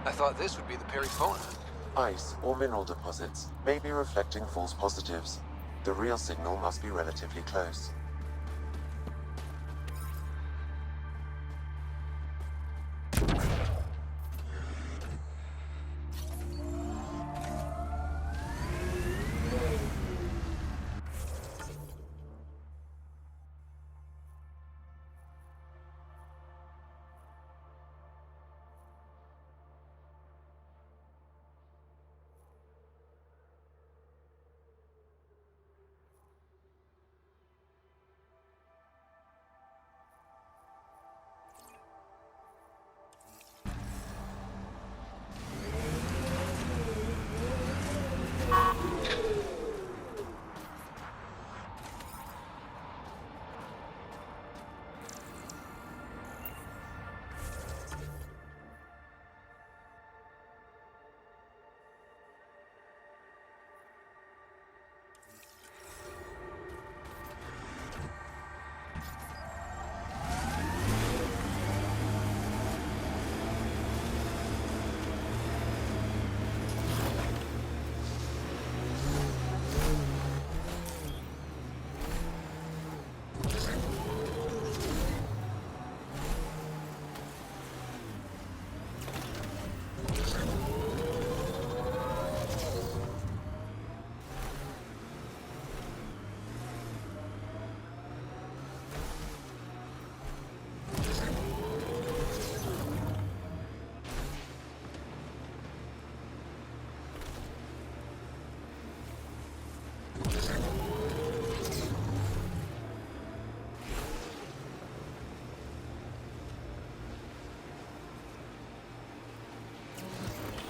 I thought this would be the Perifona. Ice or mineral deposits may be reflecting false positives. The real signal must be relatively close.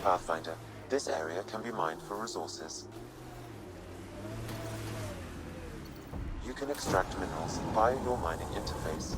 Pathfinder, this area can be mined for resources. You can extract minerals via your mining interface.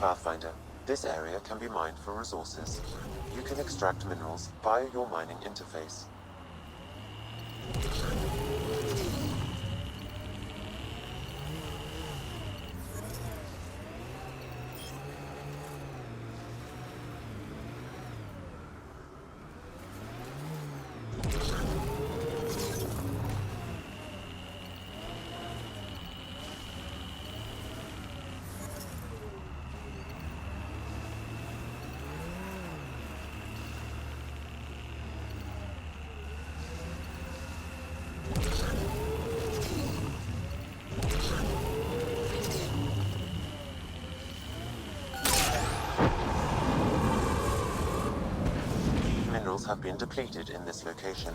Pathfinder, this area can be mined for resources. You can extract minerals via your mining interface. minerals have been depleted in this location.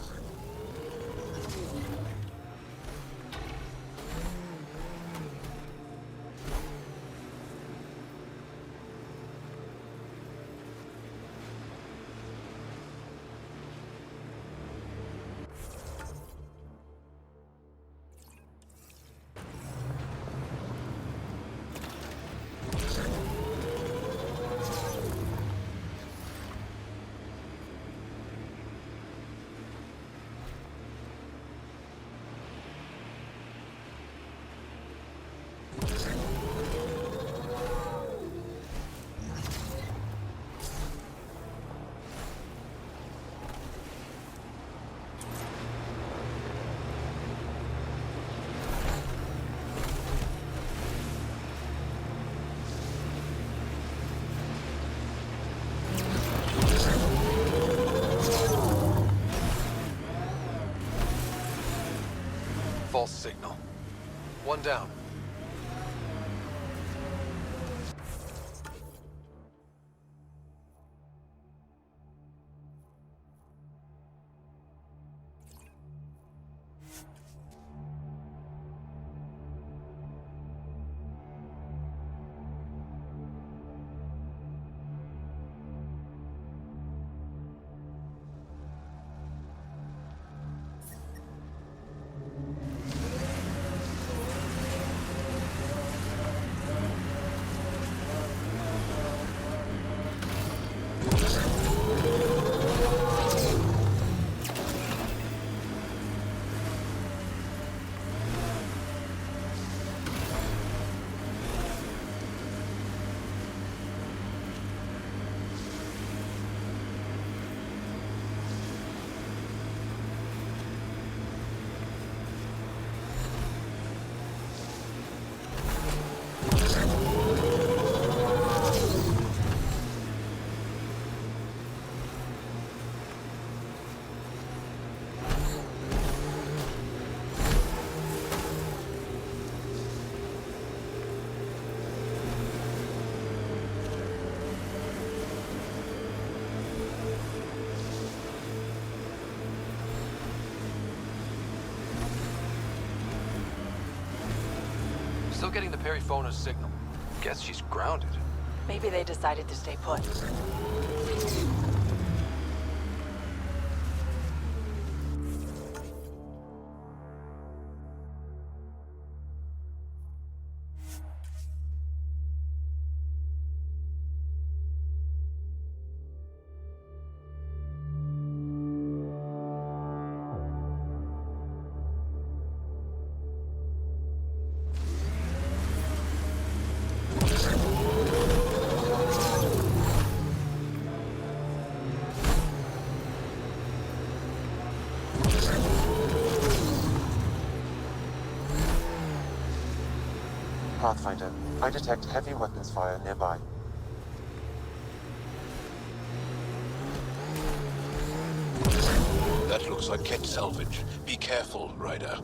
False signal. One down. Still getting the Periphona's signal. Guess she's grounded. Maybe they decided to stay put. Pathfinder, I detect heavy weapons fire nearby. That looks like Kent salvage. Be careful, Ryder.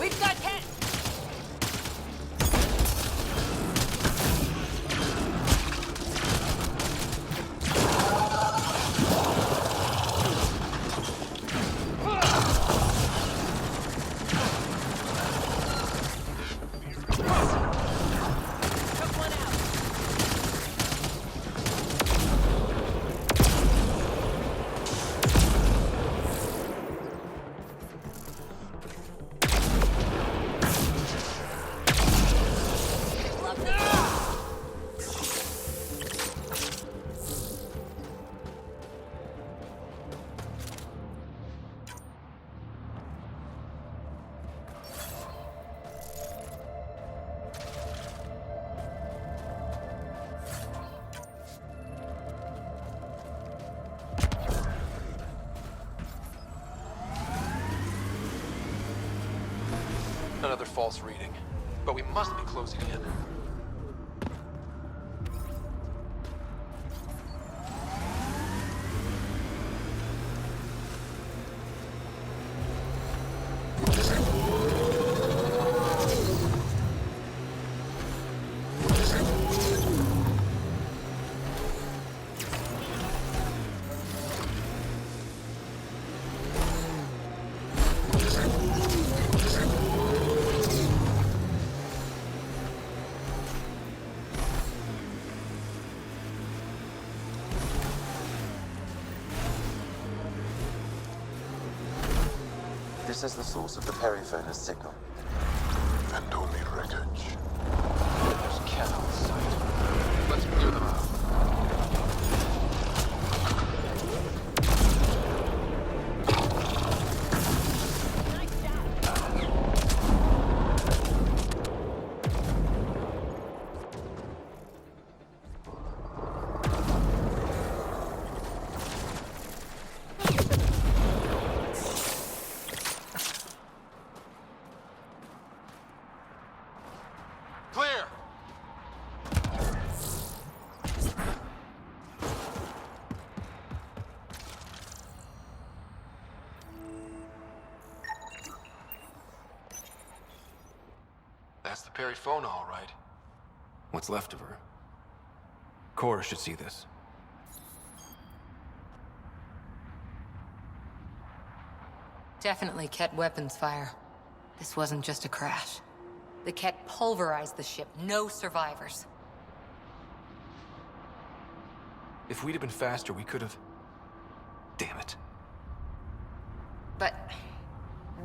We've got Kent! Another false reading. But we must be closing in. This is the source of the periphone's signal. And only wreckage. There's Cat on sight. Let's clear them out. Clear! That's the Perryphone, all right. What's left of her. Cora should see this. Definitely Ket weapons fire. This wasn't just a crash. The Ket pulverized the ship. No survivors. If we'd have been faster, we could have... Damn it. But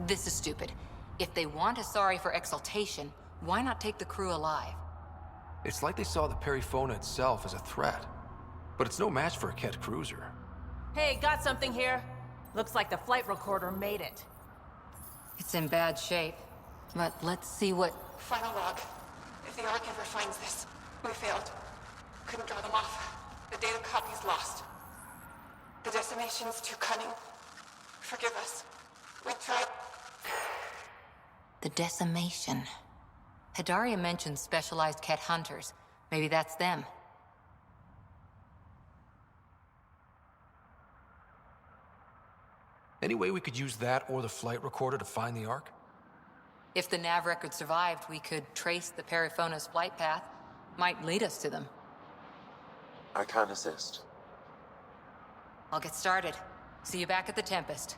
this is stupid. If they want a sorry for exaltation, why not take the crew alive? It's like they saw the Perryphone itself as a threat. But it's no match for a Ket cruiser. Hey, got something here. Looks like the flight recorder made it. It's in bad shape. But let's see what... Final log. If the Ark ever finds this, we failed. Couldn't draw them off. The data copy's lost. The decimation's too cunning. Forgive us. We tried. The decimation. Hidaria mentioned specialized Ket hunters. Maybe that's them. Any way we could use that or the flight recorder to find the Ark? If the nav record survived, we could trace the Periphona's flight path. Might lead us to them. I can assist. I'll get started. See you back at the Tempest.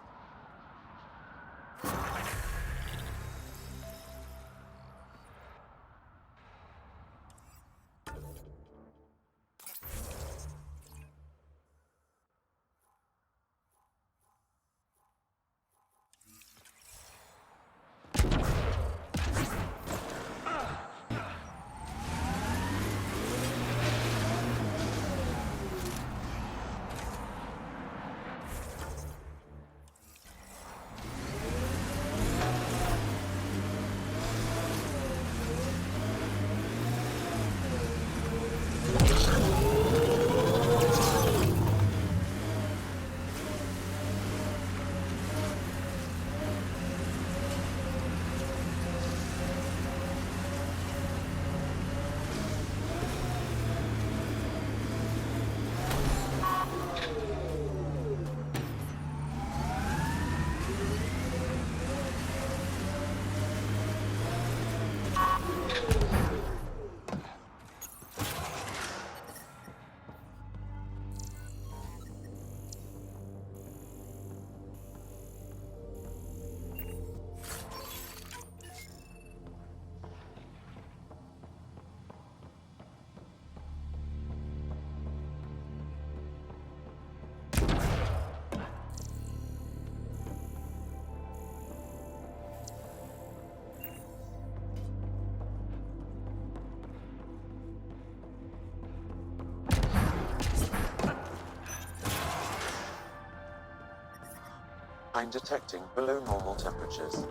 I'm detecting below normal temperatures.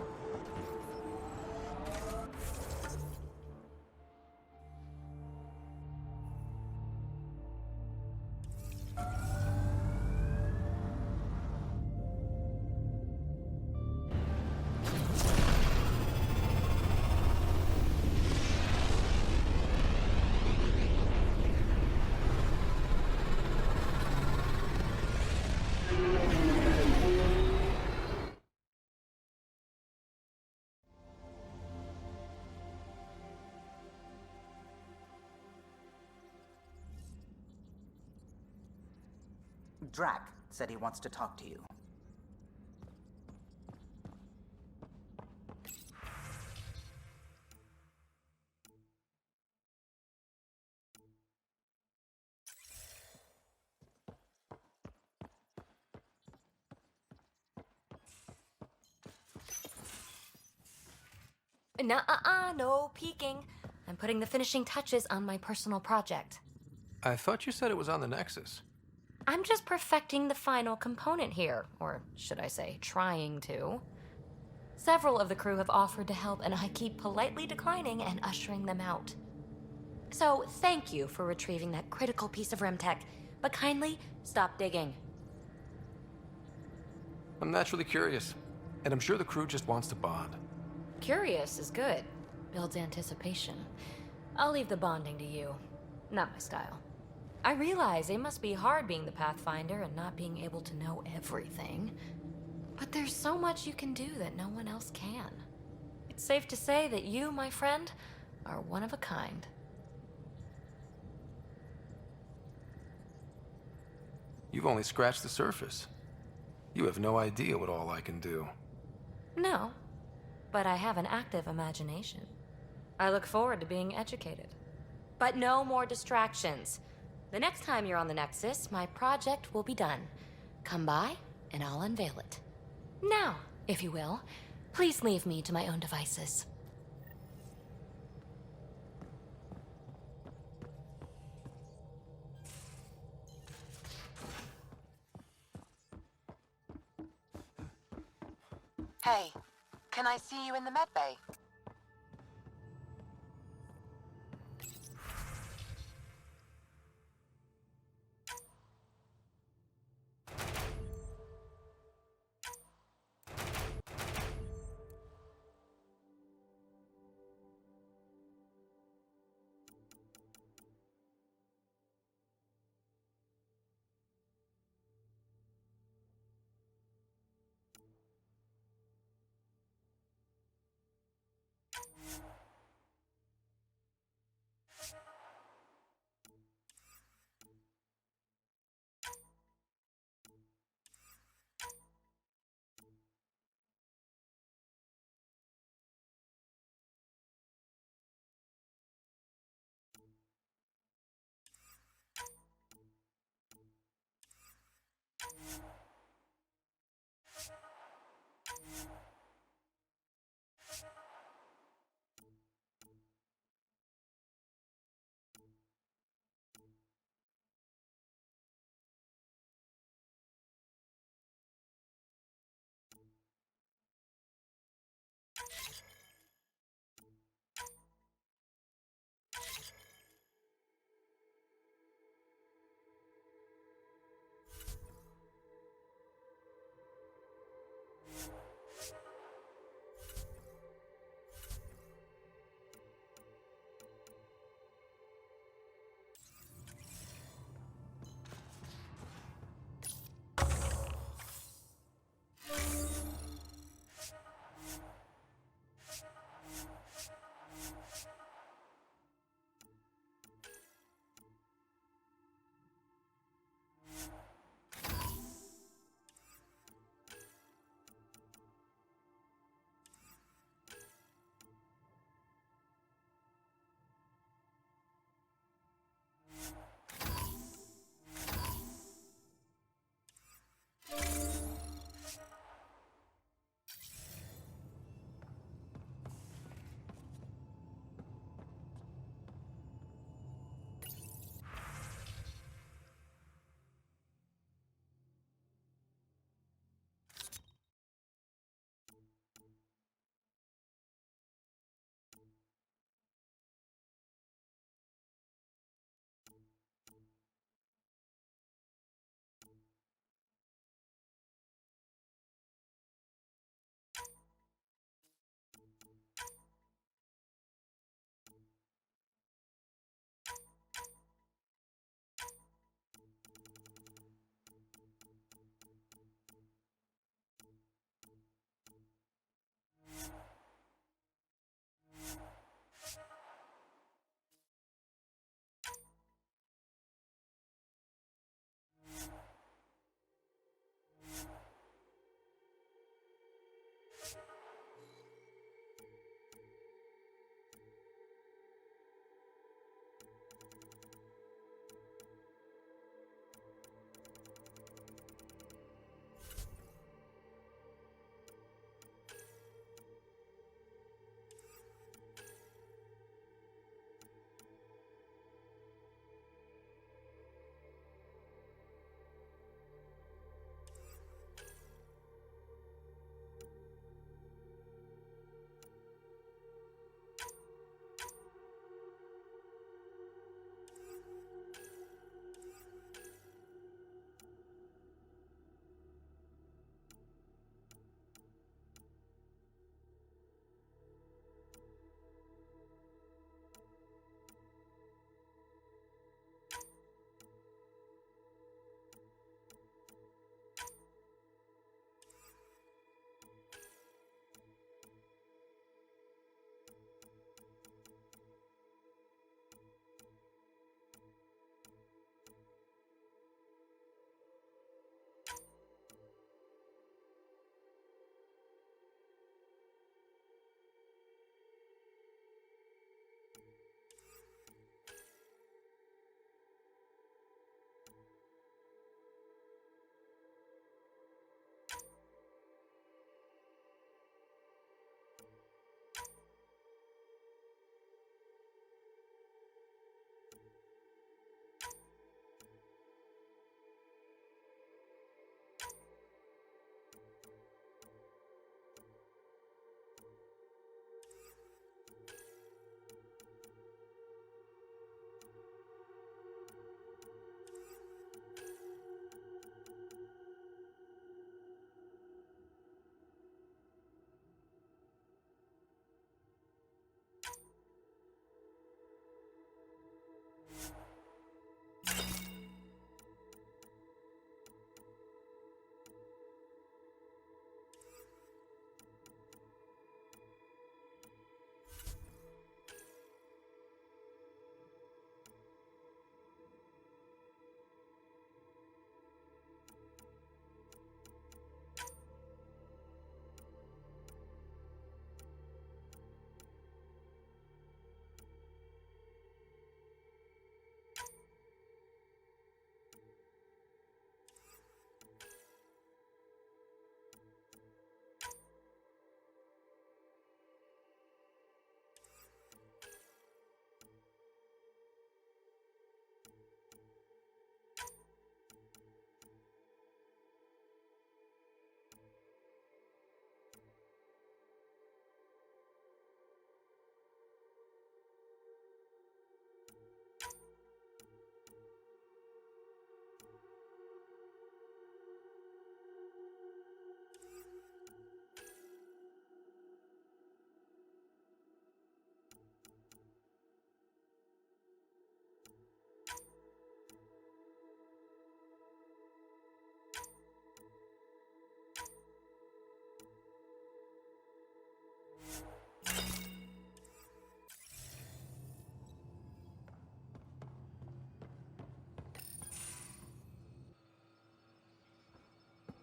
Drac said he wants to talk to you. Nuh-uh, no peeking. I'm putting the finishing touches on my personal project. I thought you said it was on the Nexus. I'm just perfecting the final component here, or should I say, trying to. Several of the crew have offered to help, and I keep politely declining and ushering them out. So, thank you for retrieving that critical piece of REM tech, but kindly stop digging. I'm naturally curious, and I'm sure the crew just wants to bond. Curious is good. Builds anticipation. I'll leave the bonding to you. Not my style. I realize it must be hard being the Pathfinder and not being able to know everything. But there's so much you can do that no one else can. It's safe to say that you, my friend, are one of a kind. You've only scratched the surface. You have no idea what all I can do. No, but I have an active imagination. I look forward to being educated. But no more distractions. The next time you're on the Nexus, my project will be done. Come by, and I'll unveil it. Now, if you will, please leave me to my own devices. Hey, can I see you in the med bay?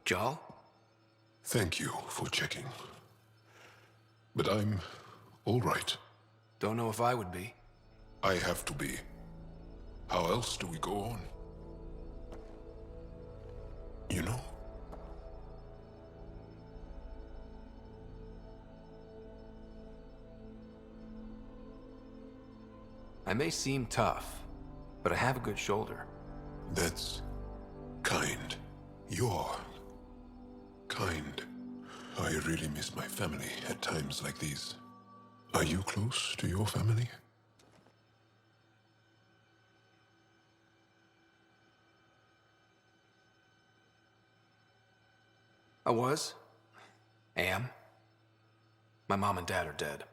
Jal? Thank you for checking. But I'm all right. Don't know if I would be. I have to be. How else do we go on? You know? I may seem tough, but I have a good shoulder. That's kind. You're kind. I really miss my family at times like these. Are you close to your family? I was. Am. My mom and dad are dead.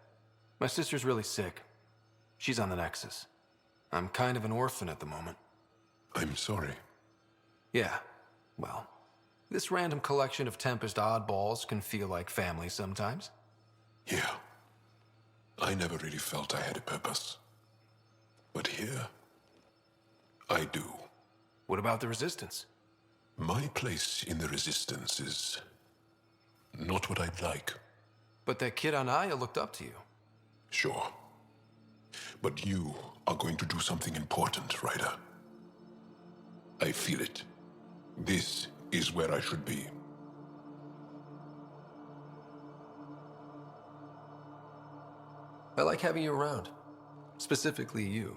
My sister's really sick. She's on the Nexus. I'm kind of an orphan at the moment. I'm sorry. Yeah, well, this random collection of Tempest oddballs can feel like family sometimes. Yeah. I never really felt I had a purpose. But here, I do. What about the Resistance? My place in the Resistance is not what I'd like. But that kid on Aya looked up to you. Sure. But you are going to do something important, Ryder. I feel it. This is where I should be. I like having you around. Specifically you.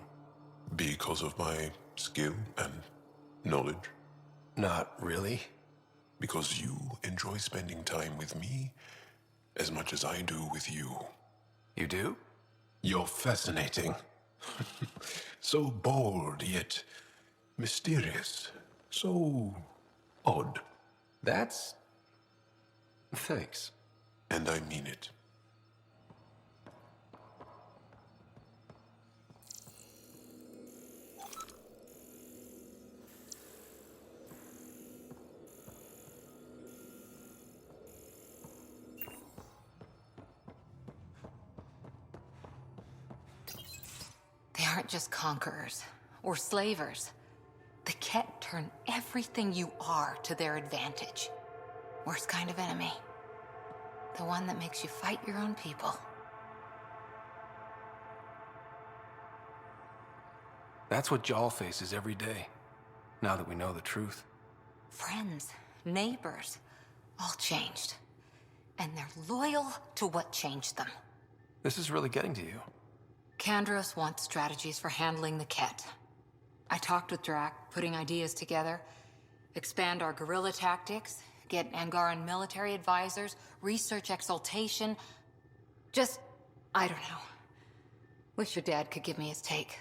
Because of my skill and knowledge. Not really. Because you enjoy spending time with me as much as I do with you. You do? You're fascinating. So bold, yet mysterious. So odd. That's... Thanks. And I mean it. They aren't just conquerors or slavers. The Ket turn everything you are to their advantage. Worst kind of enemy. The one that makes you fight your own people. That's what Jal faces every day, now that we know the truth. Friends, neighbors, all changed. And they're loyal to what changed them. This is really getting to you. Kandros wants strategies for handling the Ket. I talked with Drac, putting ideas together. Expand our guerrilla tactics, get Angaran military advisors, research exaltation. Just, I don't know. Wish your dad could give me his take.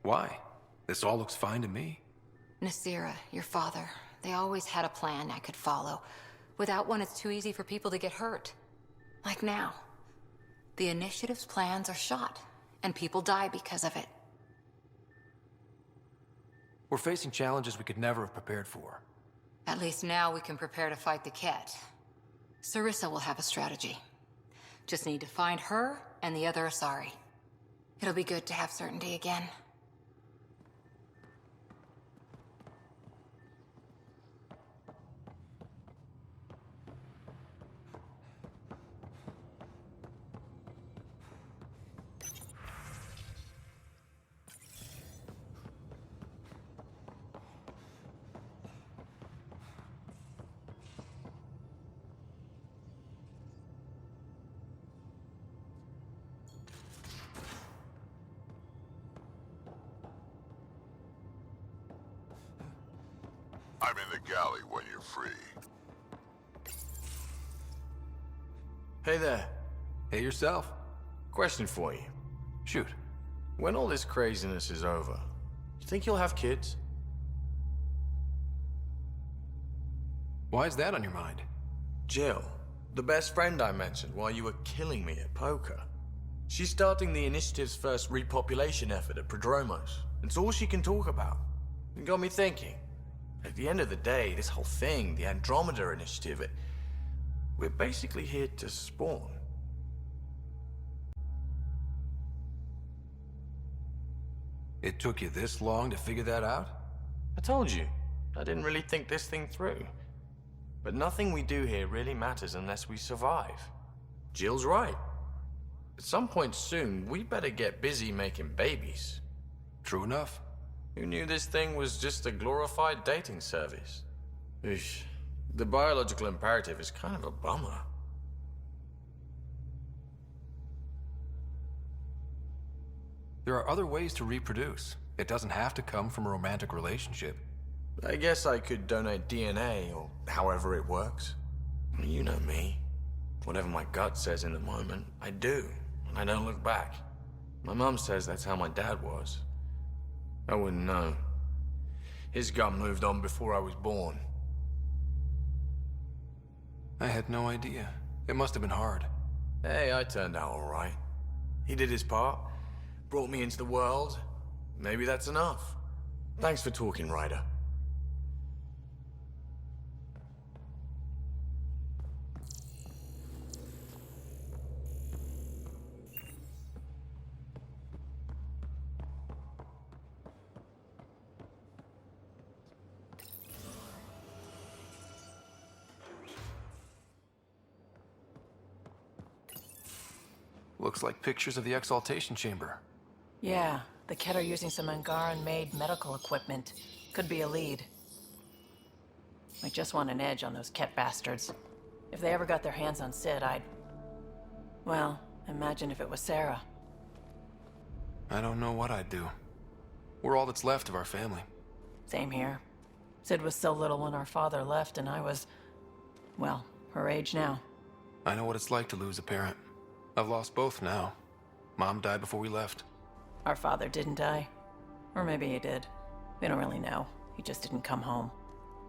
Why? This all looks fine to me. Nasira, your father, they always had a plan I could follow. Without one, it's too easy for people to get hurt. Like now. The Initiative's plans are shot, and people die because of it. We're facing challenges we could never have prepared for. At least now we can prepare to fight the Ket. Sarissa will have a strategy. Just need to find her and the other Asari. It'll be good to have certainty again. I'm in the galley when you're free. Hey there. Hey yourself. Question for you. Shoot. When all this craziness is over, you think you'll have kids? Why is that on your mind? Jill, the best friend I mentioned while you were killing me at poker. She's starting the Initiative's first repopulation effort at Prodromos. It's all she can talk about. It got me thinking. At the end of the day, this whole thing, the Andromeda Initiative, we're basically here to spawn. It took you this long to figure that out? I told you, I didn't really think this thing through. But nothing we do here really matters unless we survive. Jill's right. At some point soon, we better get busy making babies. True enough. Who knew this thing was just a glorified dating service? Eesh. The biological imperative is kind of a bummer. There are other ways to reproduce. It doesn't have to come from a romantic relationship. I guess I could donate DNA, or however it works. You know me. Whatever my gut says in the moment, I do, and I don't look back. My mum says that's how my dad was. I wouldn't know. His gut moved on before I was born. I had no idea. It must have been hard. Hey, I turned out all right. He did his part, brought me into the world. Maybe that's enough. Thanks for talking, Ryder. Looks like pictures of the exaltation chamber. Yeah, the Ket are using some Angaran-made medical equipment. Could be a lead. I just want an edge on those Ket bastards. If they ever got their hands on Sid, I'd... Well, imagine if it was Sarah. I don't know what I'd do. We're all that's left of our family. Same here. Sid was so little when our father left, and I was... well, her age now. I know what it's like to lose a parent. I've lost both now. Mom died before we left. Our father didn't die. Or maybe he did. We don't really know. He just didn't come home.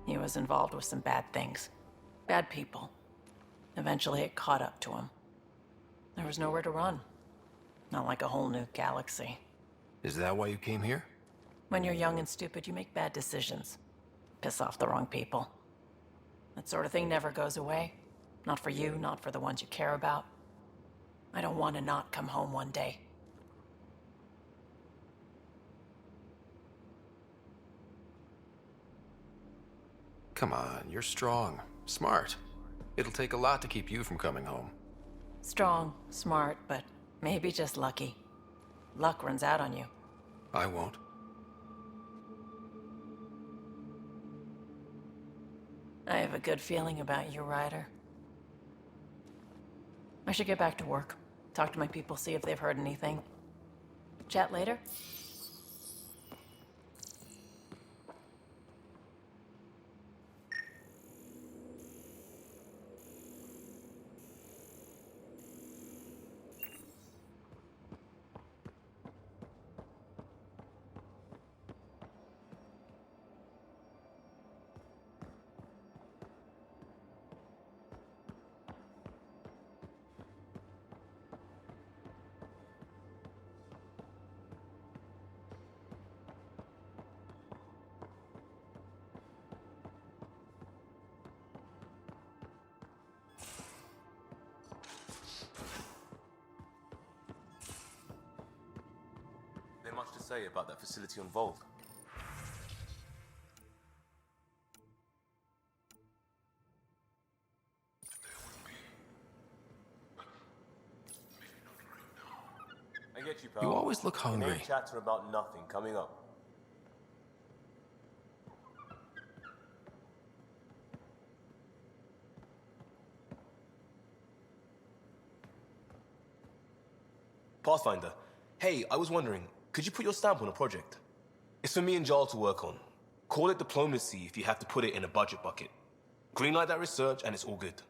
He was involved with some bad things. Bad people. Eventually it caught up to him. There was nowhere to run. Not like a whole new galaxy. Is that why you came here? When you're young and stupid, you make bad decisions. Piss off the wrong people. That sort of thing never goes away. Not for you, not for the ones you care about. I don't want to not come home one day. Come on, you're strong, smart. It'll take a lot to keep you from coming home. Strong, smart, but maybe just lucky. Luck runs out on you. I won't. I have a good feeling about you, Ryder. I should get back to work. Talk to my people, see if they've heard anything. Chat later? Much to say about that facility on Volk. I get you, pal. You always look hungry. No chatter about nothing coming up. Pathfinder, hey, I was wondering, could you put your stamp on a project? It's for me and Jarl to work on. Call it diplomacy if you have to put it in a budget bucket. Greenlight that research and it's all good.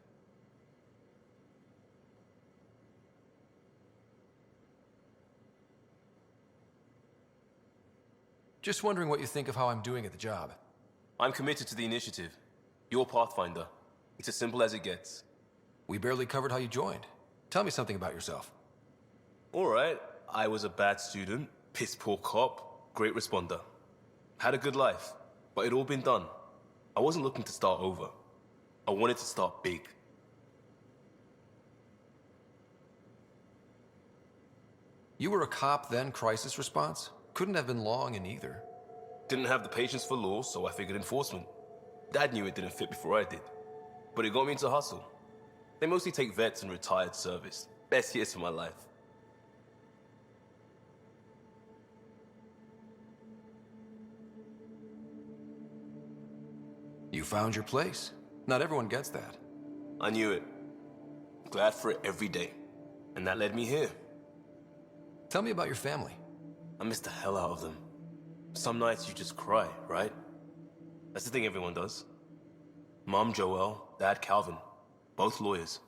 Just wondering what you think of how I'm doing at the job. I'm committed to the initiative. You're Pathfinder. It's as simple as it gets. We barely covered how you joined. Tell me something about yourself. All right. I was a bad student, piss poor cop, great responder. Had a good life, but it all been done. I wasn't looking to start over. I wanted to start big. You were a cop, then crisis response? Couldn't have been long in either. Didn't have the patience for law, so I figured enforcement. Dad knew it didn't fit before I did. But it got me into hustle. They mostly take vets and retired service. Best years of my life. You found your place. Not everyone gets that. I knew it. Glad for it every day. And that led me here. Tell me about your family. I miss the hell out of them. Some nights you just cry, right? That's the thing everyone does. Mom Joelle, Dad Calvin. Both lawyers.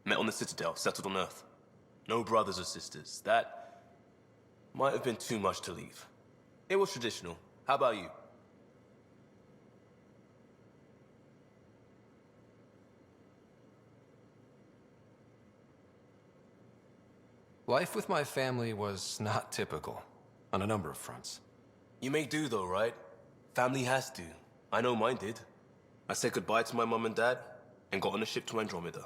Met on the Citadel, settled on Earth. No brothers or sisters. That might have been too much to leave. It was traditional. How about you? Life with my family was not typical, on a number of fronts. You may do though, right? Family has to. I know mine did. I said goodbye to my mom and dad, and got on a ship to Andromeda.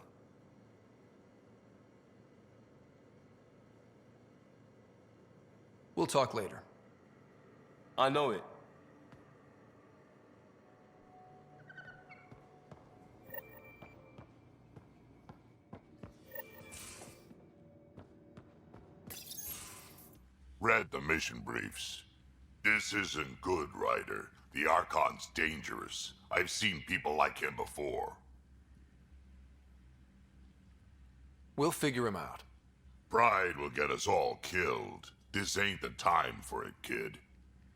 We'll talk later. I know it. Read the mission briefs. This isn't good, Ryder. The Archon's dangerous. I've seen people like him before. We'll figure him out. Pride will get us all killed. This ain't the time for it, kid.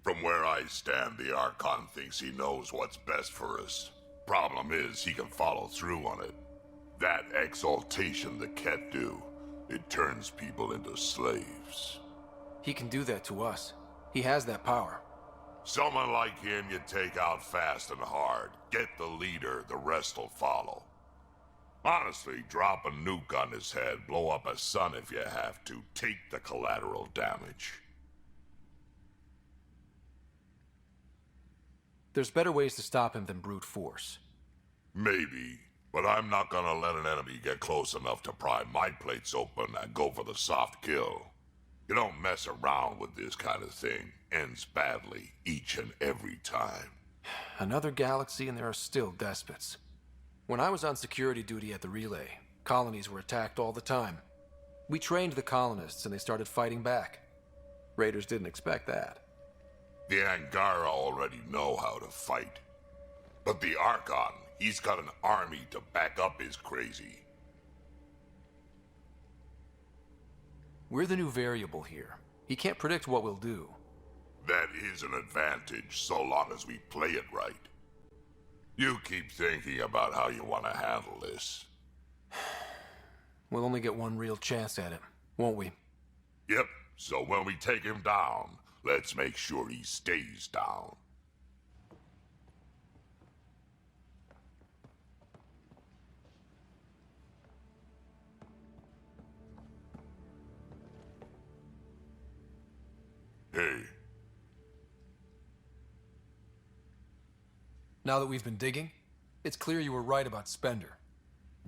From where I stand, the Archon thinks he knows what's best for us. Problem is, he can follow through on it. That exaltation the Ket do, it turns people into slaves. He can do that to us. He has that power. Someone like him you take out fast and hard. Get the leader, the rest will follow. Honestly, drop a nuke on his head, blow up a sun if you have to. Take the collateral damage. There's better ways to stop him than brute force. Maybe, but I'm not gonna let an enemy get close enough to pry my plates open and go for the soft kill. You don't mess around with this kind of thing. Ends badly, each and every time. Another galaxy and there are still despots. When I was on security duty at the relay, colonies were attacked all the time. We trained the colonists and they started fighting back. Raiders didn't expect that. The Angara already know how to fight. But the Archon, he's got an army to back up his crazy. We're the new variable here. He can't predict what we'll do. That is an advantage, so long as we play it right. You keep thinking about how you want to handle this. We'll only get one real chance at it, won't we? Yep, so when we take him down, let's make sure he stays down. Hey. Now that we've been digging, it's clear you were right about Spender.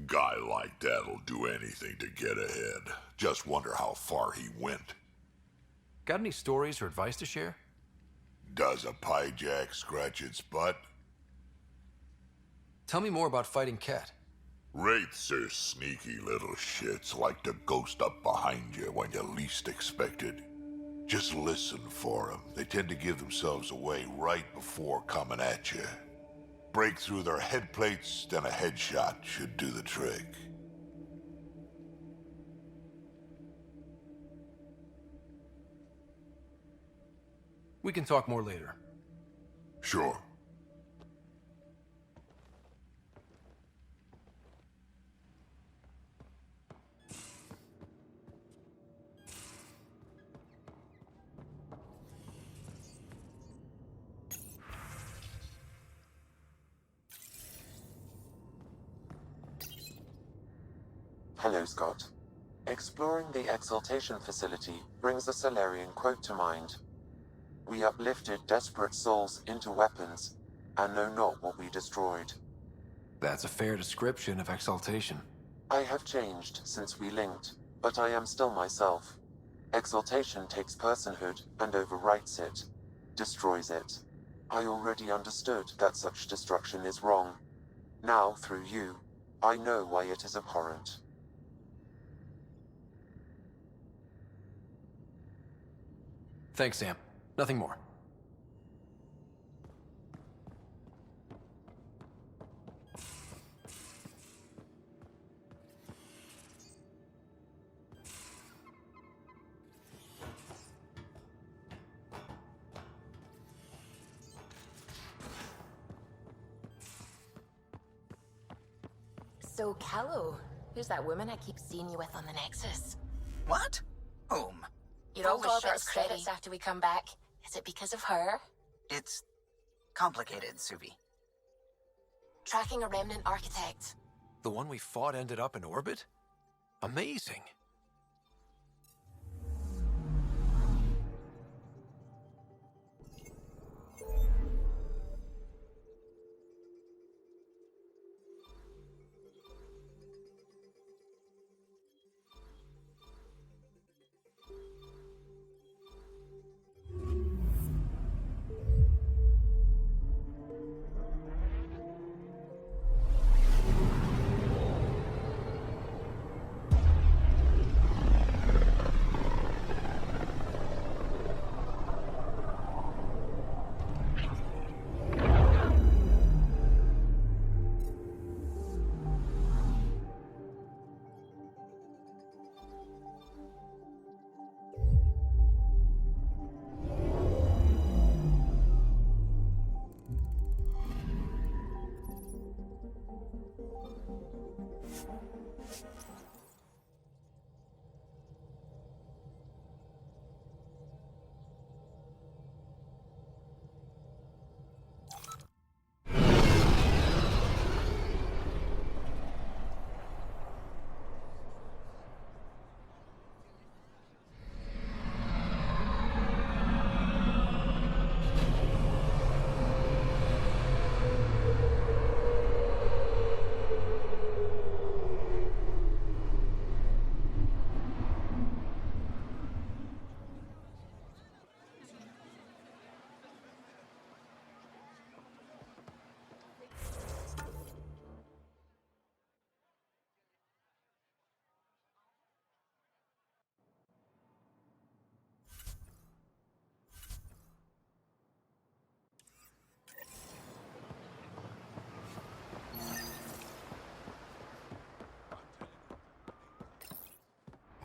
Guy like that'll do anything to get ahead. Just wonder how far he went. Got any stories or advice to share? Does a pyjak scratch its butt? Tell me more about fighting Ket. Wraiths are sneaky little shits, like to ghost up behind you when you least expect it. Just listen for them. They tend to give themselves away right before coming at you. Break through their head plates, then a headshot should do the trick. We can talk more later. Sure. Hello, Scott. Exploring the Exaltation facility brings a Salarian quote to mind. We uplifted desperate souls into weapons, and know not what we destroyed. That's a fair description of exaltation. I have changed since we linked, but I am still myself. Exaltation takes personhood and overwrites it, destroys it. I already understood that such destruction is wrong. Now, through you, I know why it is abhorrent. Thanks, Sam. Nothing more. So, Callow, who's that woman I keep seeing you with on the Nexus? What? Whom? You're always short credits after we come back. Is it because of her? It's complicated, Suvi. Tracking a remnant architect. The one we fought ended up in orbit? Amazing.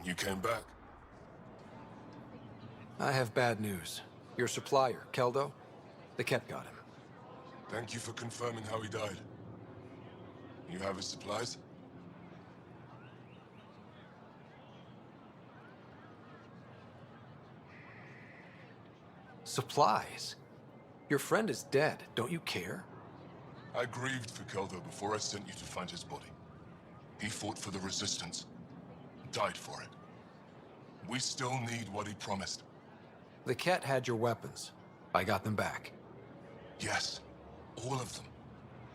You came back? I have bad news. Your supplier, Keldo, the Ket got him. Thank you for confirming how he died. You have his supplies? Supplies? Your friend is dead. Don't you care? I grieved for Keldo before I sent you to find his body. He fought for the Resistance. Died for it. We still need what he promised. The Ket had your weapons. I got them back. Yes, all of them.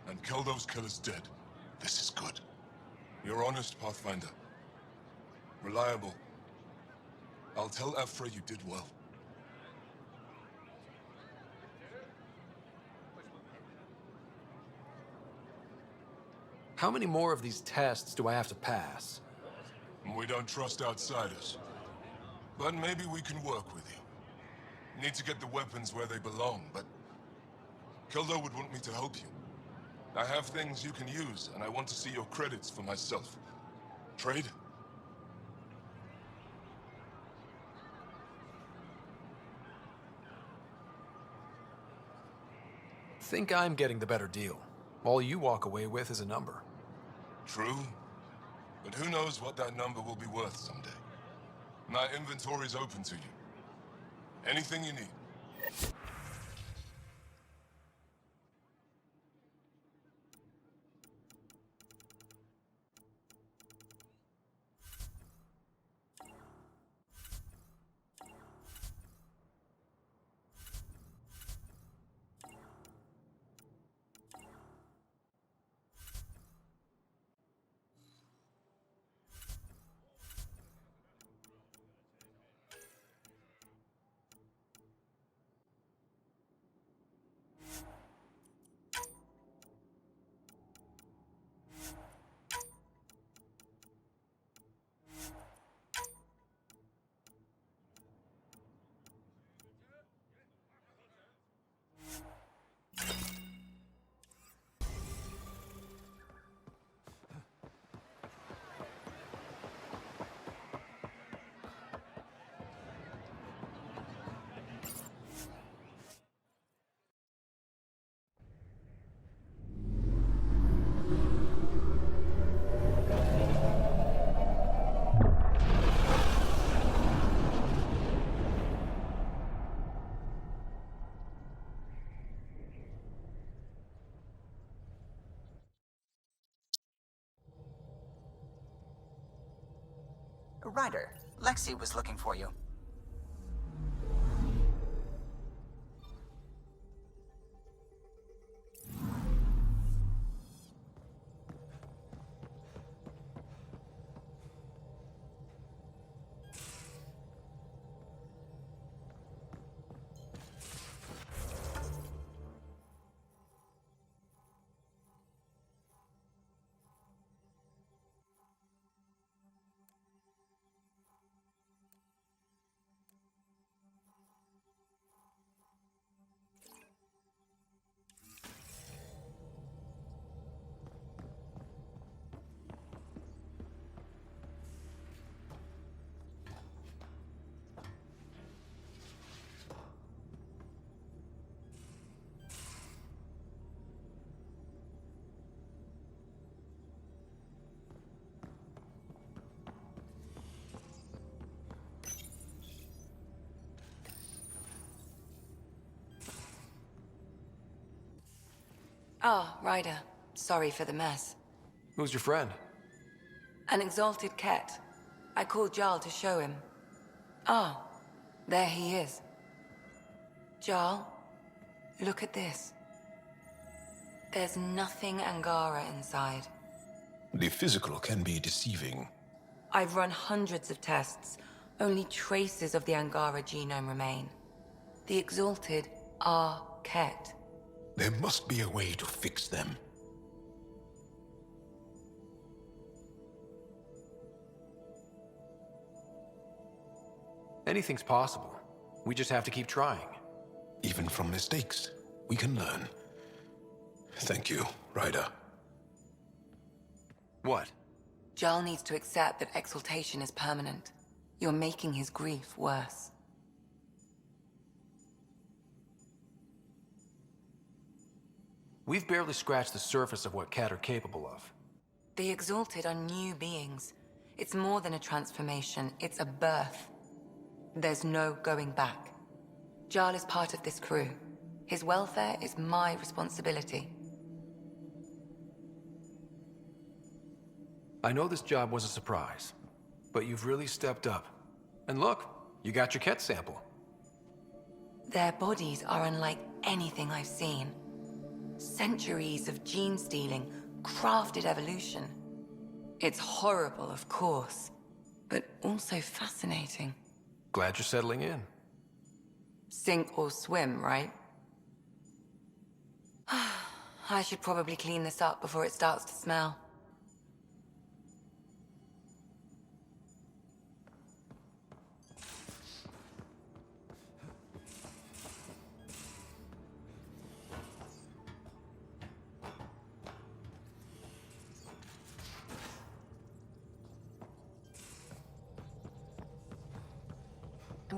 And Keldo's killer's dead. This is good. You're honest, Pathfinder. Reliable. I'll tell Ephra you did well. How many more of these tests do I have to pass? We don't trust outsiders. But maybe we can work with you. Need to get the weapons where they belong, but Keldo would want me to help you. I have things you can use, and I want to see your credits for myself. Trade? Think I'm getting the better deal. All you walk away with is a number. True. But who knows what that number will be worth someday. My inventory's open to you. Anything you need. Ryder, Lexi was looking for you. Ah, Ryder. Sorry for the mess. Who's your friend? An exalted cat. I called Jarl to show him. Ah, there he is. Jarl, look at this. There's nothing Angara inside. The physical can be deceiving. I've run hundreds of tests. Only traces of the Angara genome remain. The exalted are Ket. There must be a way to fix them. Anything's possible. We just have to keep trying. Even from mistakes, we can learn. Thank you, Ryder. What? Jarl needs to accept that exaltation is permanent. You're making his grief worse. We've barely scratched the surface of what Cat are capable of. The exalted are new beings. It's more than a transformation, it's a birth. There's no going back. Jarl is part of this crew. His welfare is my responsibility. I know this job was a surprise, but you've really stepped up. And look, you got your Ket sample. Their bodies are unlike anything I've seen. Centuries of gene stealing, crafted evolution. It's horrible, of course, but also fascinating. Glad you're settling in. Sink or swim, right? I should probably clean this up before it starts to smell.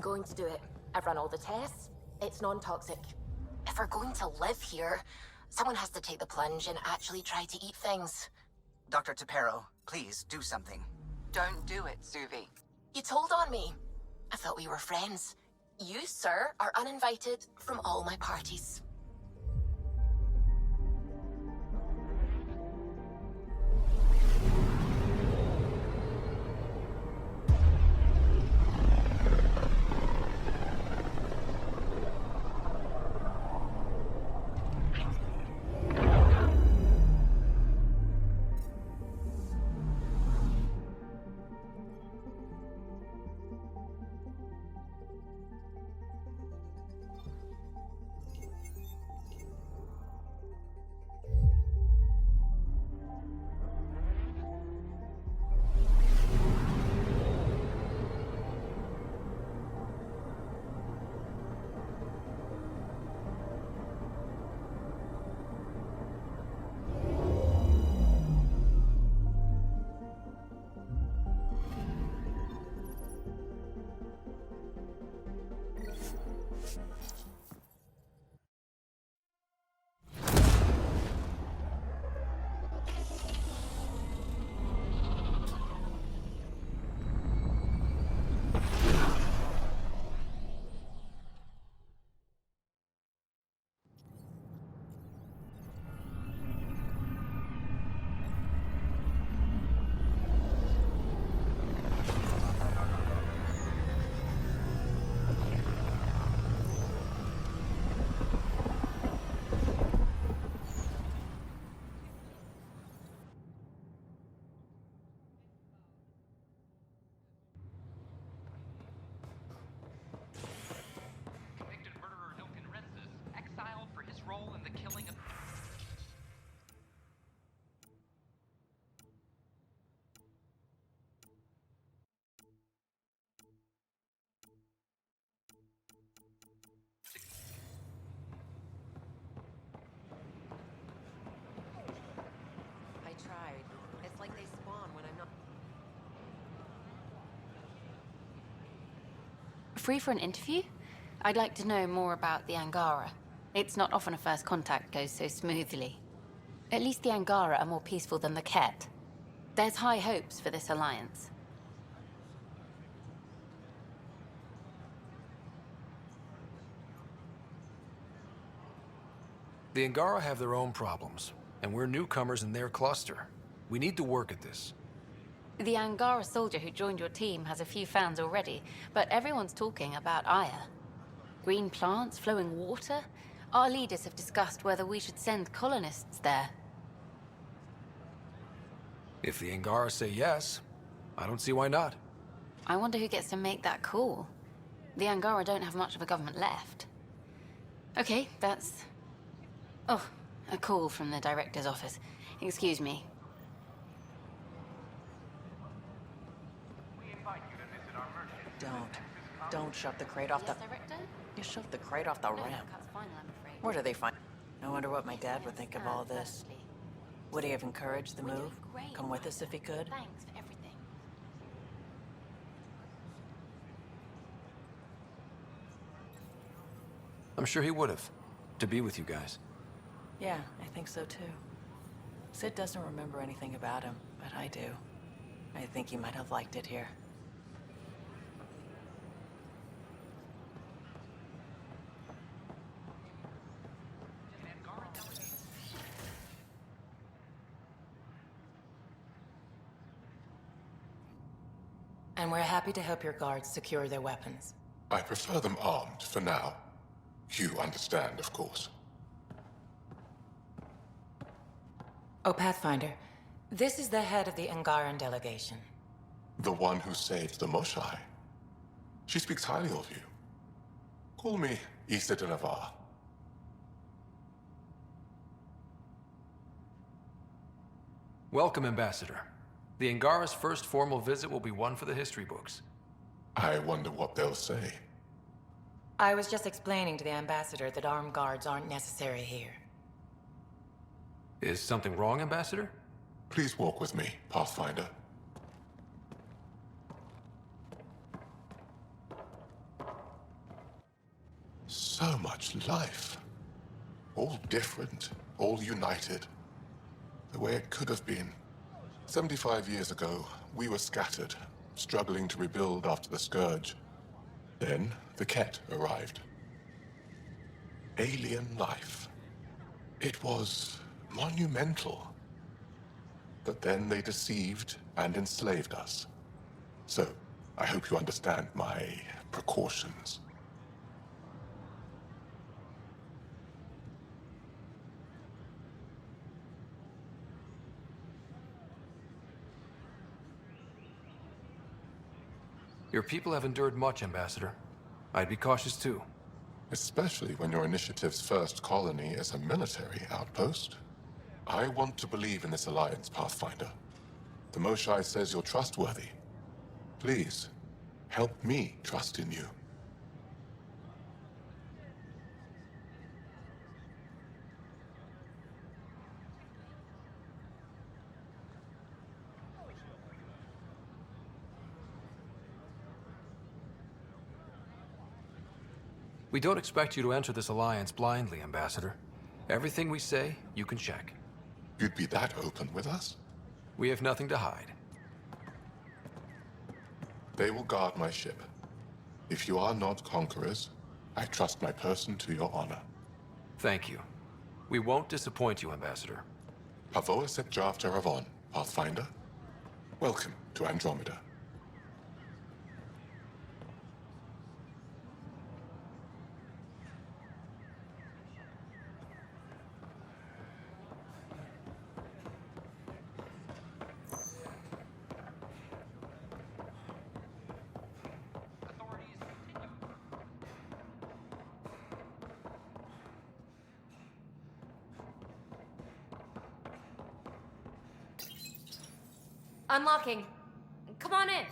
I'm going to do it. I've run all the tests. It's non-toxic. If we're going to live here, someone has to take the plunge and actually try to eat things. Dr. Tapero, please do something. Don't do it, Suvi. You told on me. I thought we were friends. You, sir, are uninvited from all my parties. like they spawn when I'm not... Free for an interview? I'd like to know more about the Angara. It's not often a first contact goes so smoothly. At least the Angara are more peaceful than the Ket. There's high hopes for this alliance. The Angara have their own problems, and we're newcomers in their cluster. We need to work at this. The Angara soldier who joined your team has a few fans already, but everyone's talking about Aya. Green plants, flowing water? Our leaders have discussed whether we should send colonists there. If the Angara say yes, I don't see why not. I wonder who gets to make that call. The Angara don't have much of a government left. Okay, that's... Oh, a call from the director's office. Excuse me. Don't shove the crate off the... You shoved the crate off the ramp. Where do they find... I wonder what my dad would think of all this. Would he have encouraged the move? Come with us if he could? Thanks for everything. I'm sure he would have. To be with you guys. Yeah, I think so too. Sid doesn't remember anything about him, but I do. I think he might have liked it here. And we're happy to help your guards secure their weapons. I prefer them armed for now. You understand, of course. Oh, Pathfinder, this is the head of the Angaran delegation. The one who saved the Moshai. She speaks highly of you. Call me Issa de Navarre. Welcome, Ambassador. The Angara's first formal visit will be one for the history books. I wonder what they'll say. I was just explaining to the Ambassador that armed guards aren't necessary here. Is something wrong, Ambassador? Please walk with me, Pathfinder. So much life. All different, all united. The way it could have been. 75 years ago, we were scattered, struggling to rebuild after the Scourge. Then, the Ket arrived. Alien life. It was monumental. But then they deceived and enslaved us. So, I hope you understand my precautions. Your people have endured much, Ambassador. I'd be cautious too. Especially when your initiative's first colony is a military outpost. I want to believe in this alliance, Pathfinder. The Moshai says you're trustworthy. Please, help me trust in you. We don't expect you to enter this alliance blindly, Ambassador. Everything we say, you can check. You'd be that open with us? We have nothing to hide. They will guard my ship. If you are not conquerors, I trust my person to your honor. Thank you. We won't disappoint you, Ambassador. Pavoa set Jafta Avon, Pathfinder. Welcome to Andromeda. Unlocking. Come on in.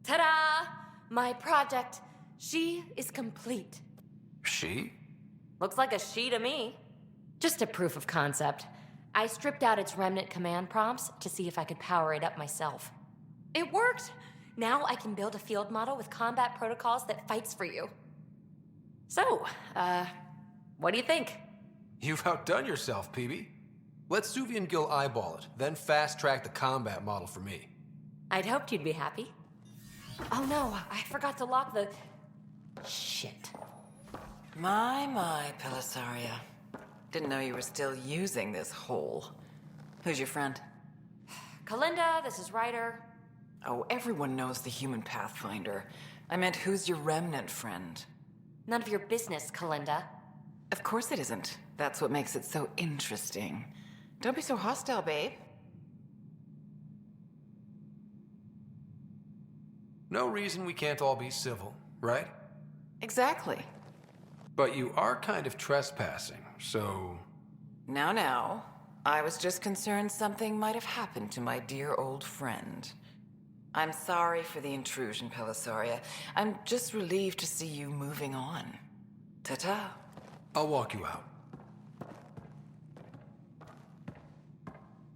Ta-da! My project, she is complete. She? Looks like a she to me. Just a proof of concept. I stripped out its remnant command prompts to see if I could power it up myself. It worked! Now I can build a field model with combat protocols that fights for you. So, what do you think? You've outdone yourself, PB. Let Suvi and Gil eyeball it, then fast-track the combat model for me. I'd hoped you'd be happy. Oh no, I forgot to lock the... Shit. My, Pellisaria. Didn't know you were still using this hole. Who's your friend? Kalinda, this is Ryder. Oh, everyone knows the human Pathfinder. I meant, who's your remnant friend? None of your business, Kalinda. Of course it isn't. That's what makes it so interesting. Don't be so hostile, babe. No reason we can't all be civil, right? Exactly. But you are kind of trespassing, so... Now. I was just concerned something might have happened to my dear old friend. I'm sorry for the intrusion, Pellisaria. I'm just relieved to see you moving on. Ta-ta. I'll walk you out.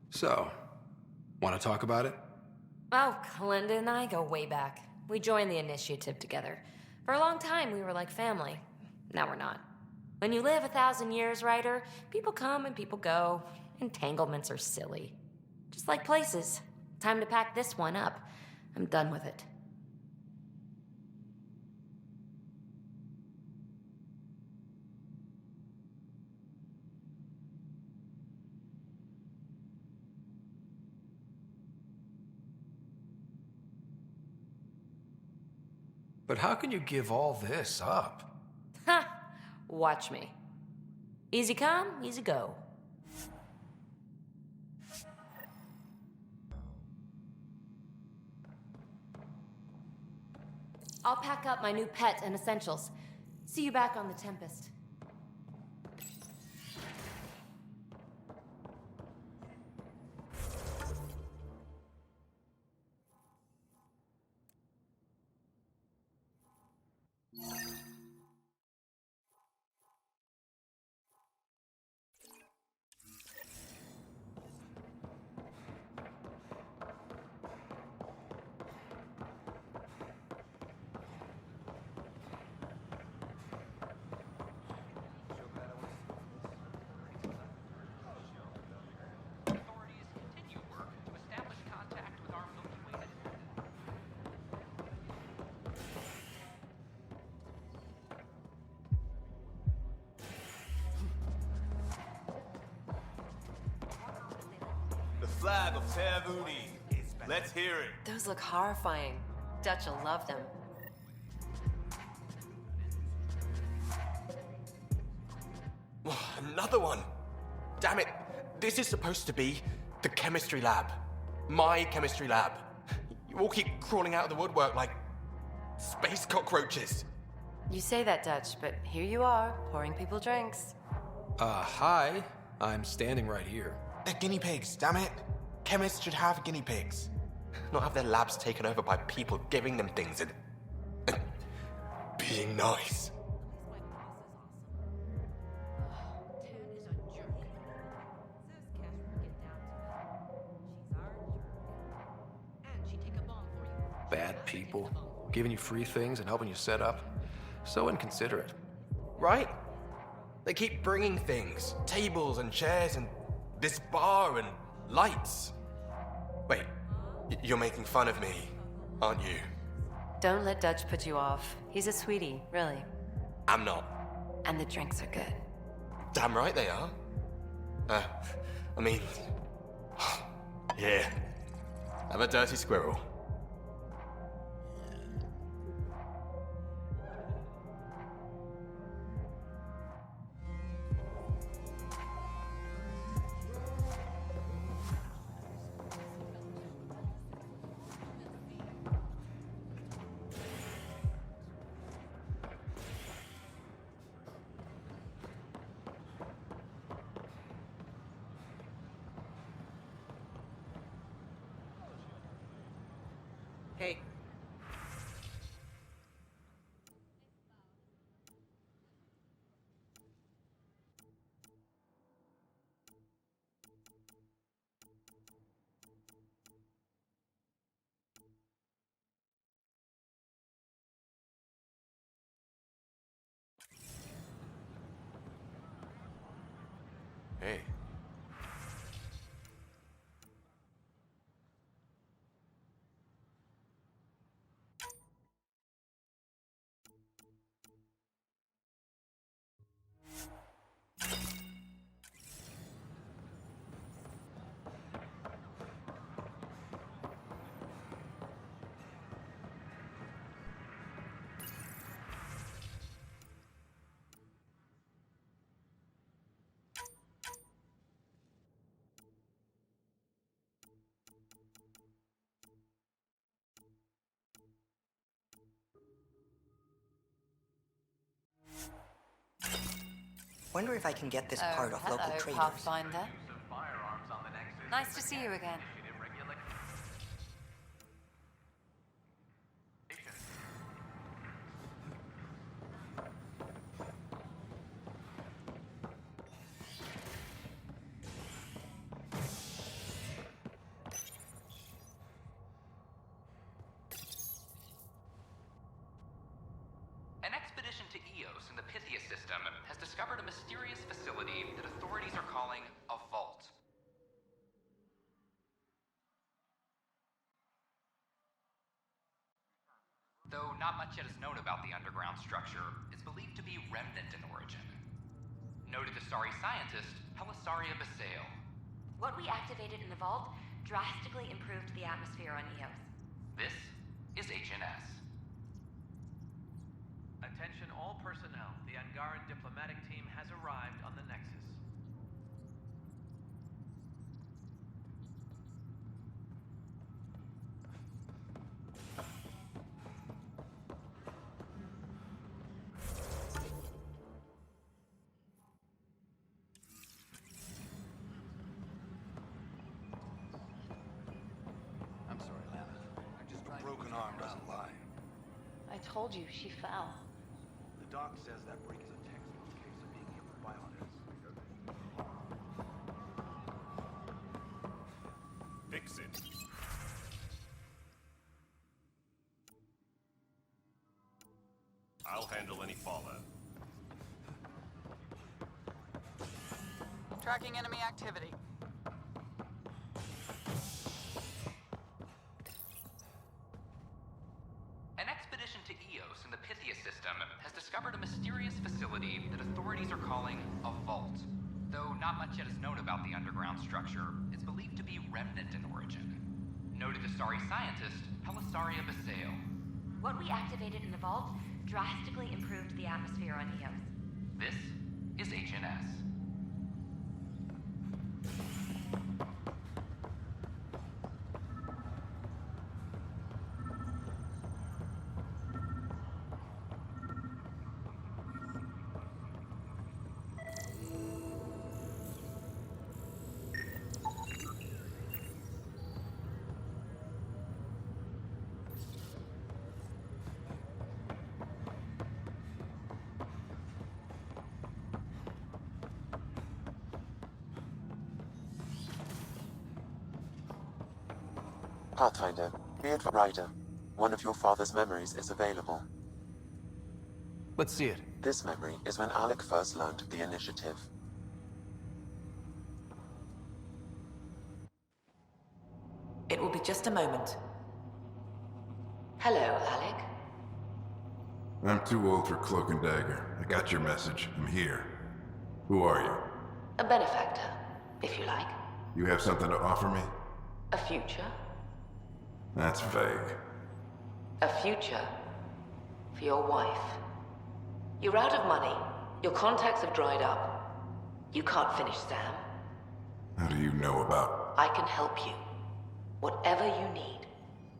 So, want to talk about it? Oh, Kalinda and I go way back. We joined the initiative together. For a long time, we were like family. Now we're not. When you live 1,000 years, Ryder, people come and people go. Entanglements are silly. Just like places. Time to pack this one up. I'm done with it. But how can you give all this up? Ha! Watch me. Easy come, easy go. I'll pack up my new pet and essentials. See you back on the Tempest. Flag of Tervuni. Let's hear it. Those look horrifying. Dutch will love them. Another one. Damn it. This is supposed to be the chemistry lab. My chemistry lab. You all keep crawling out of the woodwork like space cockroaches. You say that, Dutch, but here you are, pouring people drinks. Hi. I'm standing right here. They're guinea pigs, damn it. Chemists should have guinea pigs. Not have their labs taken over by people giving them things and being nice. Bad people. Giving you free things and helping you set up. So inconsiderate. Right? They keep bringing things. Tables and chairs and this bar and lights. Wait, you're making fun of me, aren't you? Don't let Dutch put you off. He's a sweetie, really. I'm not. And the drinks are good. Damn right they are. I mean... yeah. I'm a dirty squirrel. Hey. Wonder if I can get this part off local hello, traders. Pathfinder. Nice to see you again. An expedition to Eos in the Pythia system has discovered a mysterious facility that authorities are calling a vault. Though not much yet is known about the underground structure, it's believed to be remnant in origin. Noted Asari scientist Helisaria Basale. What we activated in the vault drastically improved the atmosphere on Eos. This is HNS. Attention all personnel. The Angaran diplomatic team has arrived on the Nexus. I'm sorry, Lana. I just broken arm doesn't lie. I told you, she fell. The doc says that break is a textbook case of being hit with violence. Fix it. I'll handle any fallout. Tracking enemy activity. An expedition to Eos in the Pythia system has discovered a mysterious facility that authorities are calling a vault. Though not much yet is known about the underground structure, it's believed to be remnant in origin. Noted Asari scientist Helisaria Basale. What we activated in the vault drastically improved the atmosphere on Eos. This is HNS. Pathfinder, be advised, Rider. One of your father's memories is available. Let's see it. This memory is when Alec first learned of the initiative. It will be just a moment. Hello, Alec. I'm too old for cloak and dagger. I got your message. I'm here. Who are you? A benefactor, if you like. You have something to offer me? A future. That's vague. A future for your wife. You're out of money. Your contacts have dried up. You can't finish Sam. How do you know about... I can help you. Whatever you need.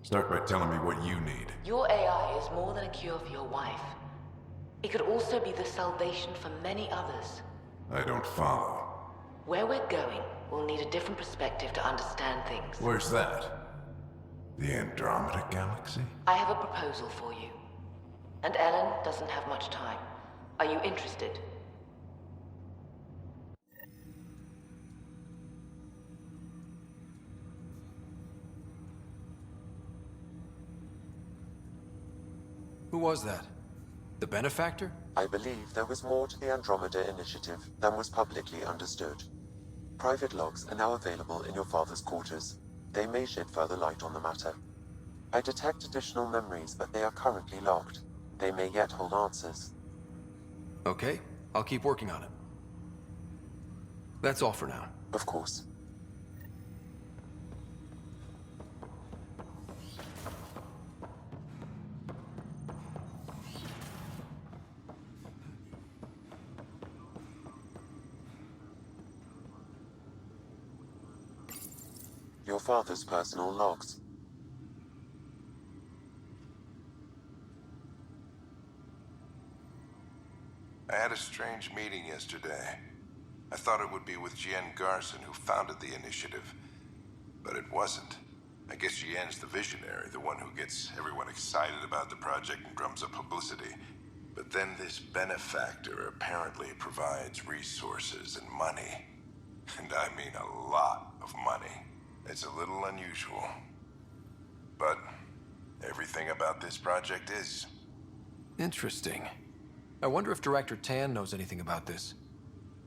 Start by telling me what you need. Your AI is more than a cure for your wife. It could also be the salvation for many others. I don't follow. Where we're going, we'll need a different perspective to understand things. Where's that? The Andromeda Galaxy? I have a proposal for you. And Ellen doesn't have much time. Are you interested? Who was that? The benefactor? I believe there was more to the Andromeda initiative than was publicly understood. Private logs are now available in your father's quarters. They may shed further light on the matter. I detect additional memories, but they are currently locked. They may yet hold answers. Okay, I'll keep working on it. That's all for now. Of course. Your father's personal logs. I had a strange meeting yesterday. I thought it would be with Jian Garson, who founded the initiative, but it wasn't. I guess Jian's the visionary, the one who gets everyone excited about the project and drums up publicity. But then this benefactor apparently provides resources and money. And I mean a lot of money. It's a little unusual. But everything about this project is. Interesting. I wonder if Director Tan knows anything about this.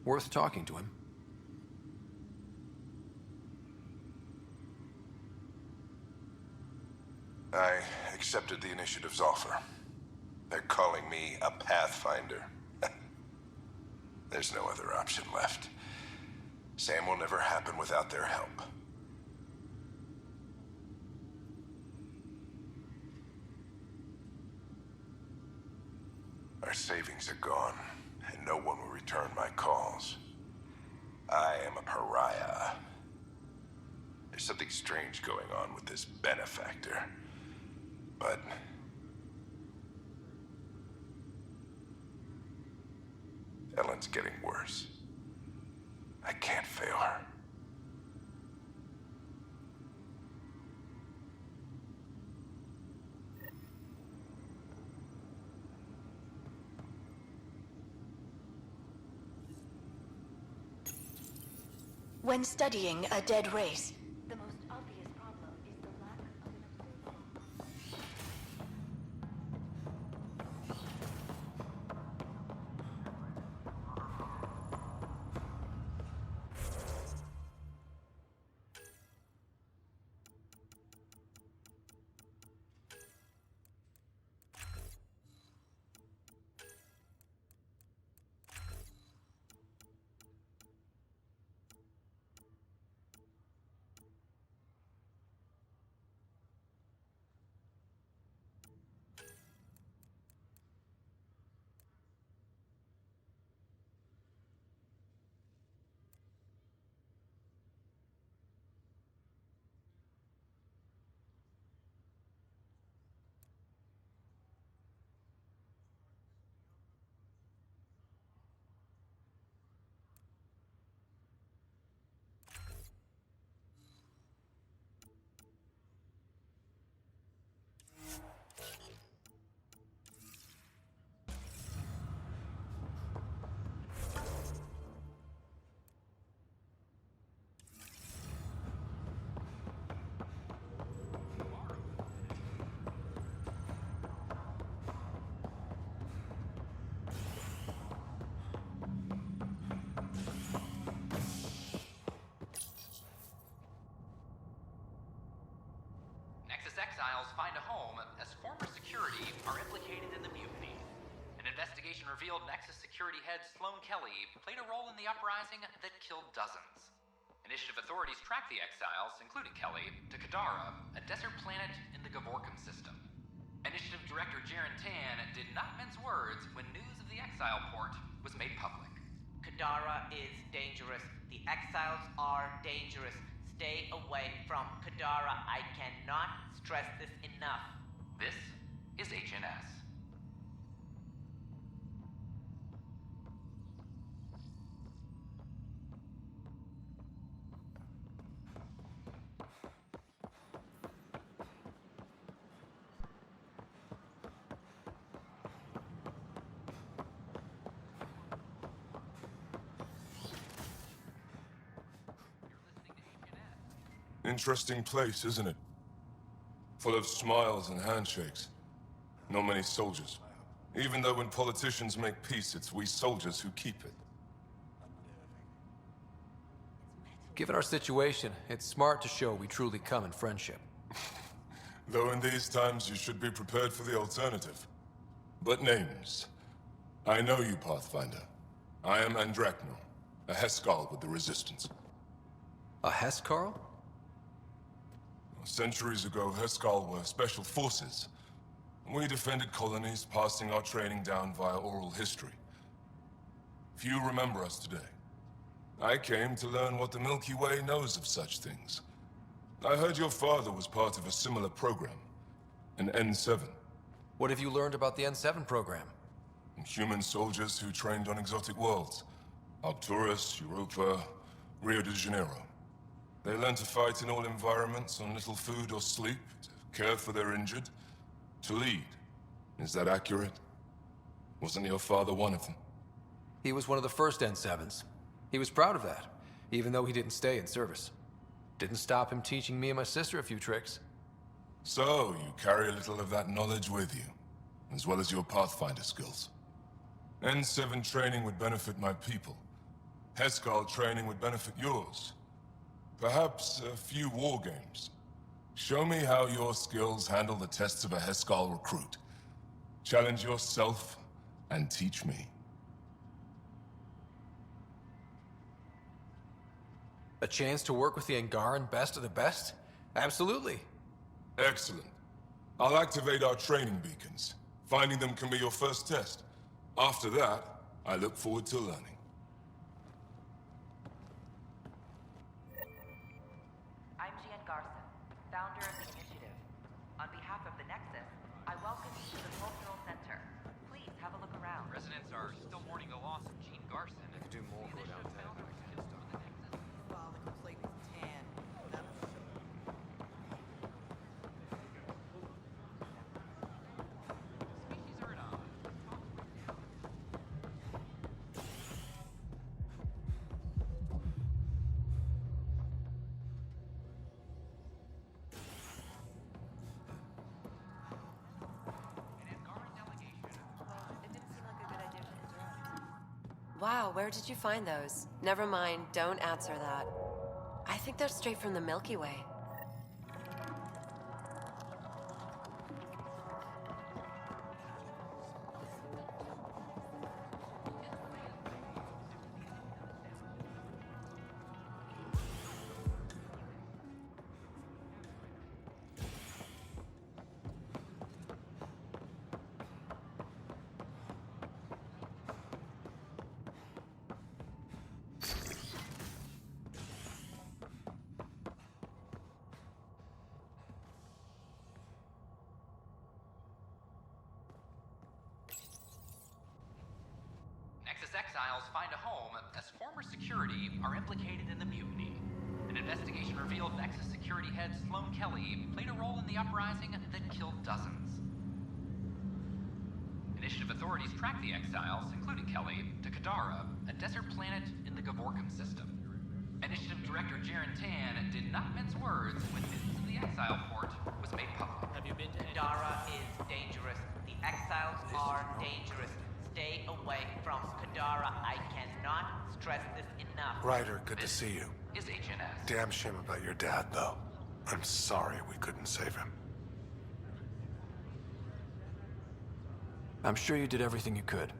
Worth talking to him. I accepted the initiative's offer. They're calling me a Pathfinder. There's no other option left. Sam will never happen without their help. Our savings are gone, and no one will return my calls. I am a pariah. There's something strange going on with this benefactor. But Ellen's getting worse. I can't fail her. When studying a dead race, exiles find a home as former security are implicated in the mutiny. An investigation revealed Nexus security head Sloan Kelly played a role in the uprising that killed dozens. Initiative authorities tracked the exiles, including Kelly, to Kadara, a desert planet in the Gavorkum system. Initiative Director Jiren Tan did not mince words when news of the exile port was made public. Kadara is dangerous. The exiles are dangerous. Stay away from Kadara. I cannot stress this enough. This is HNS. Interesting place, isn't it? Full of smiles and handshakes. Not many soldiers. Even though when politicians make peace, it's we soldiers who keep it. Given our situation, it's smart to show we truly come in friendship. Though in these times you should be prepared for the alternative. But names. I know you, Pathfinder. I am Andraknor, a Heskal with the Resistance. A Heskal? Centuries ago, Heskal were special forces. We defended colonies, passing our training down via oral history. Few remember us today. I came to learn what the Milky Way knows of such things. I heard your father was part of a similar program, an N7. What have you learned about the N7 program? Human soldiers who trained on exotic worlds. Arcturus, Europa, Rio de Janeiro. They learn to fight in all environments on little food or sleep, to care for their injured, to lead. Is that accurate? Wasn't your father one of them? He was one of the first N7s. He was proud of that, even though he didn't stay in service. Didn't stop him teaching me and my sister a few tricks. So, you carry a little of that knowledge with you, as well as your Pathfinder skills. N7 training would benefit my people. Heskal training would benefit yours. Perhaps a few war games. Show me how your skills handle the tests of a Heskal recruit. Challenge yourself and teach me. A chance to work with the Angaran best of the best? Absolutely. Excellent. I'll activate our training beacons. Finding them can be your first test. After that, I look forward to learning. I'm Gian Garson, founder of the initiative. On behalf of the Nexus, I welcome you to the Cultural Center. Please have a look around. Residents are still mourning the loss of Gene Garson. I could do more go downtown. Wow, where did you find those? Never mind, don't answer that. I think they're straight from the Milky Way. Exiles find a home as former security are implicated in the mutiny. An investigation revealed Nexus security head Sloan Kelly played a role in the uprising that killed dozens. Initiative authorities tracked the exiles, including Kelly, to Kadara, a desert planet in the Gavorkum system. Initiative Director Jaren Tan did not mince words when news of the exile port was made public. Have you been to Kadara is dangerous. The exiles are dangerous. Stay away from Kadara. I cannot stress this enough. Ryder, good to see you. Is HNS. Damn shame about your dad, though. I'm sorry we couldn't save him. I'm sure you did everything you could.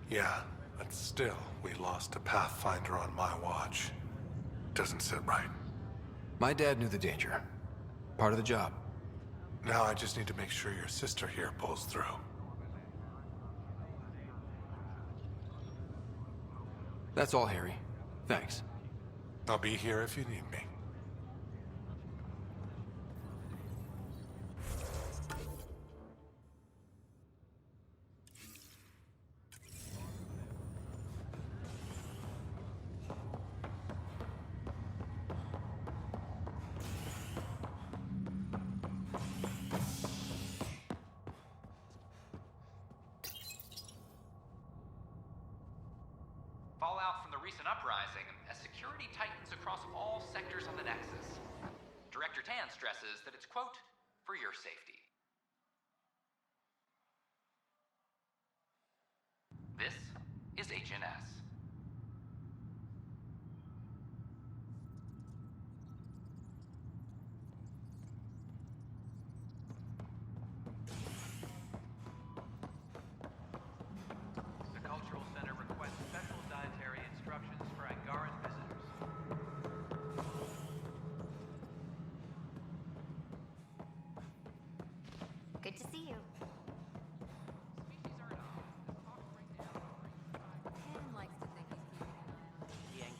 Yeah, but still, we lost a Pathfinder on my watch. Doesn't sit right. My dad knew the danger. Part of the job. Now I just need to make sure your sister here pulls through. That's all, Harry. Thanks. I'll be here if you need me. Fallout from the recent uprising as security tightens across all sectors on the Nexus. Director Tan stresses that it's, quote, for your safety. This is HNS.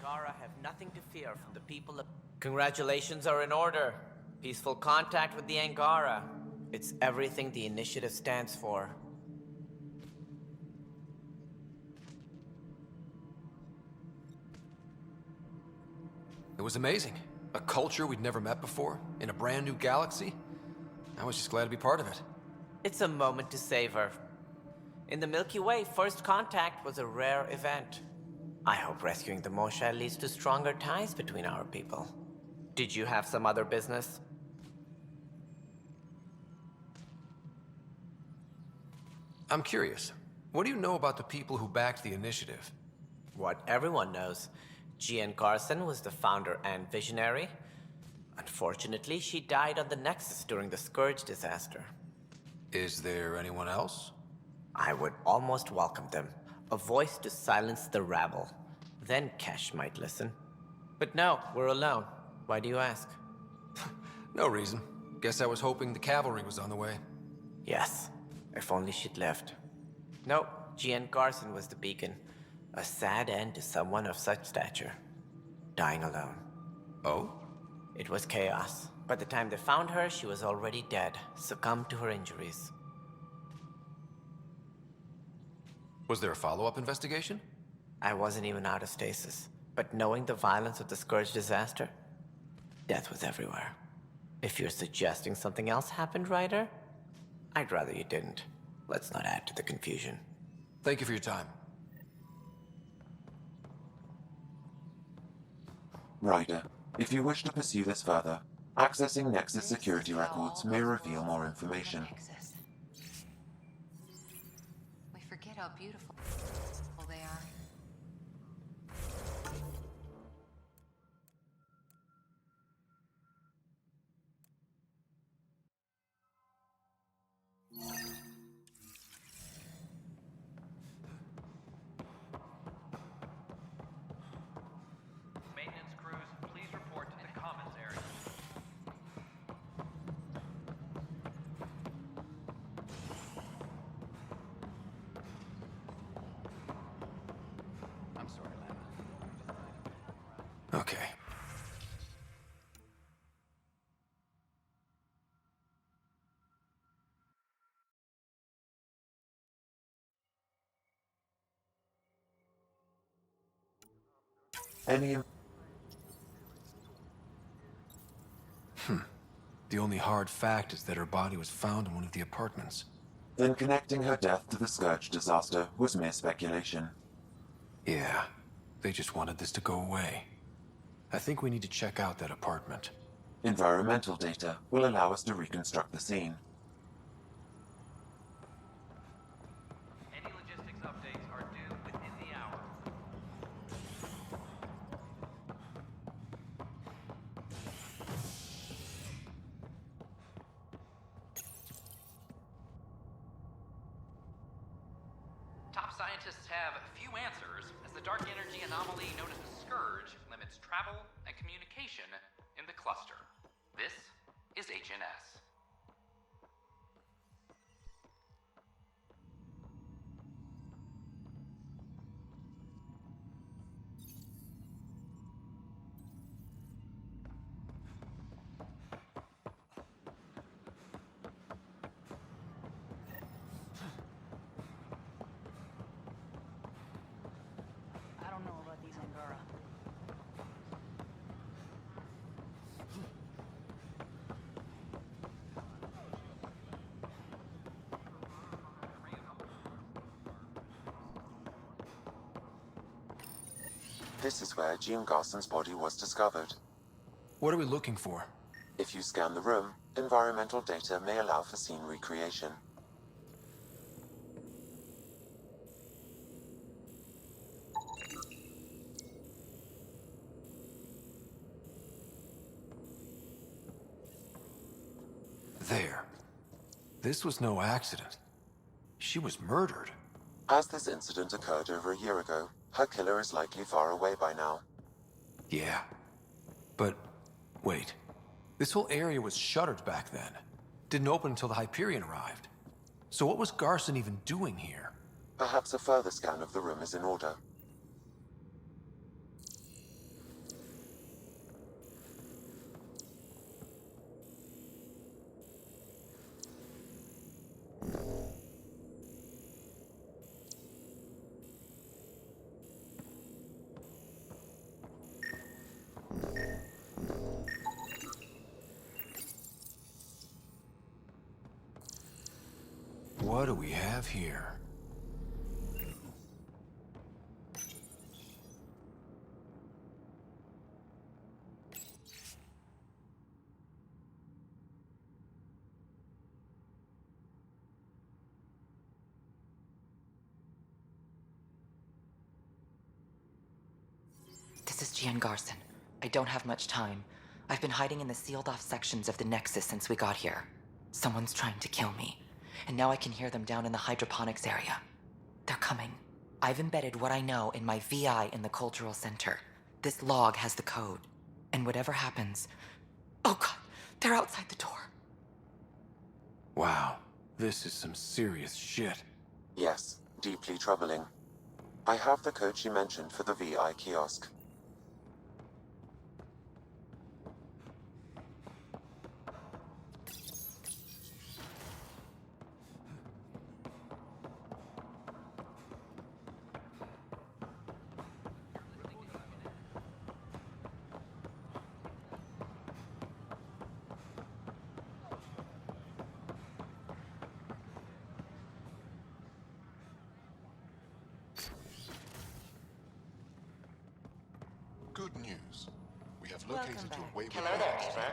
Angara have nothing to fear from the people of... Congratulations are in order. Peaceful contact with the Angara. It's everything the initiative stands for. It was amazing. A culture we'd never met before, in a brand new galaxy. I was just glad to be part of it. It's a moment to savor. In the Milky Way, first contact was a rare event. I hope rescuing the Moshae leads to stronger ties between our people. Did you have some other business? I'm curious. What do you know about the people who backed the initiative? What everyone knows. Jean Garson was the founder and visionary. Unfortunately, she died on the Nexus during the Scourge disaster. Is there anyone else? I would almost welcome them. A voice to silence the rabble. Then Kesh might listen. But no, we're alone. Why do you ask? No reason. Guess I was hoping the cavalry was on the way. Yes. If only she'd lived. No, Jean Garson was the beacon. A sad end to someone of such stature. Dying alone. Oh? It was chaos. By the time they found her, she was already dead, succumbed to her injuries. Was there a follow-up investigation? I wasn't even out of stasis. But knowing the violence of the Scourge disaster, death was everywhere. If you're suggesting something else happened, Ryder, I'd rather you didn't. Let's not add to the confusion. Thank you for your time. Ryder, if you wish to pursue this further, accessing Nexus security records may reveal more information. We forget how beautiful they are. Maintenance crews, please report to the commons area. I'm sorry, Lana. Okay. Any... The only hard fact is that her body was found in one of the apartments. Then connecting her death to the Scourge disaster was mere speculation. Yeah, they just wanted this to go away. I think we need to check out that apartment. Environmental data will allow us to reconstruct the scene. Any logistics updates are due within the hour. Top scientists have few answers, as the dark energy anomaly known as the Scourge limits travel and communication in the cluster. This is HNS. I don't know about these Angara. This is where Jean Garson's body was discovered. What are we looking for? If you scan the room, environmental data may allow for scene recreation. There. This was no accident. She was murdered. As this incident occurred over a year ago, her killer is likely far away by now. Yeah. But, wait. This whole area was shuttered back then. Didn't open until the Hyperion arrived. So what was Garson even doing here? Perhaps a further scan of the room is in order. what do we have here? This is Gian Garson. I don't have much time. I've been hiding in the sealed-off sections of the Nexus since we got here. Someone's trying to kill me, and now I can hear them down in the hydroponics area. They're coming. I've embedded what I know in my VI in the Cultural Center. This log has the code, and whatever happens... Oh god, they're outside the door. Wow, this is some serious shit. Yes, deeply troubling. I have the code she mentioned for the VI kiosk. Good news. We have located your wayward... Hello there, neighbor.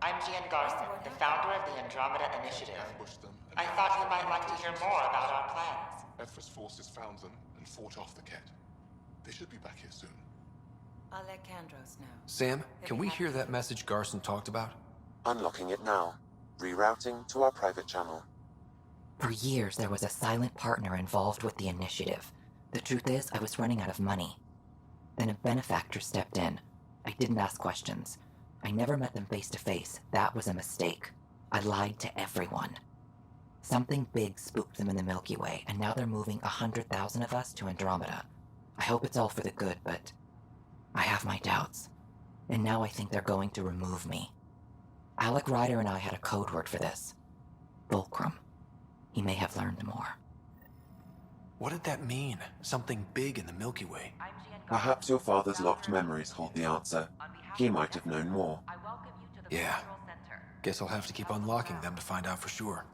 I'm Gian Garson, the founder of the Andromeda Initiative. I thought you might like to hear more about our plans. Ephra's forces found them and fought off the Ket. They should be back here soon. I'll let Kandros know. Sam, can we hear that message Garson talked about? Unlocking it now. Rerouting to our private channel. For years, there was a silent partner involved with the initiative. The truth is, I was running out of money. Then a benefactor stepped in. I didn't ask questions. I never met them face to face. That was a mistake. I lied to everyone. Something big spooked them in the Milky Way, and now they're moving 100,000 of us to Andromeda. I hope it's all for the good, but I have my doubts. And now I think they're going to remove me. Alec Ryder and I had a code word for this. Fulcrum. He may have learned more. What did that mean? Something big in the Milky Way? Perhaps your father's locked memories hold the answer. He might have known more. Yeah. Guess I'll have to keep unlocking them to find out for sure.